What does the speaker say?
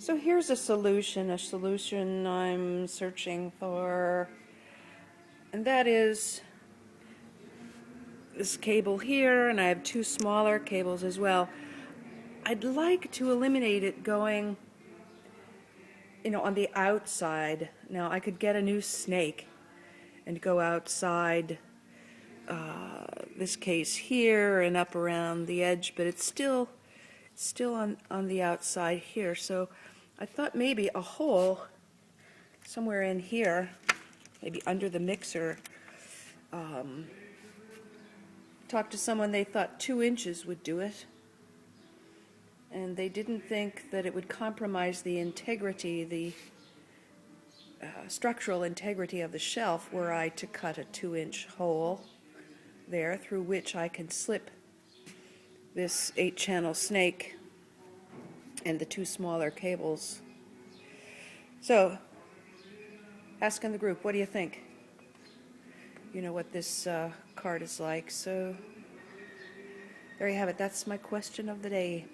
So here's a solution I'm searching for, and that is this cable here, and I have two smaller cables as well. I'd like to eliminate it going, on the outside. Now I could get a new snake and go outside this case here and up around the edge, but it's still on the outside here. So I thought maybe a hole somewhere in here, maybe under the mixer. Talked to someone, they thought 2 inches would do it, and they didn't think that it would compromise the integrity, the structural integrity of the shelf were I to cut a 2-inch hole there through which I can slip this 8-channel snake and the 2 smaller cables. So, asking the group, what do you think? You know what this card is like, so there you have it. That's my question of the day.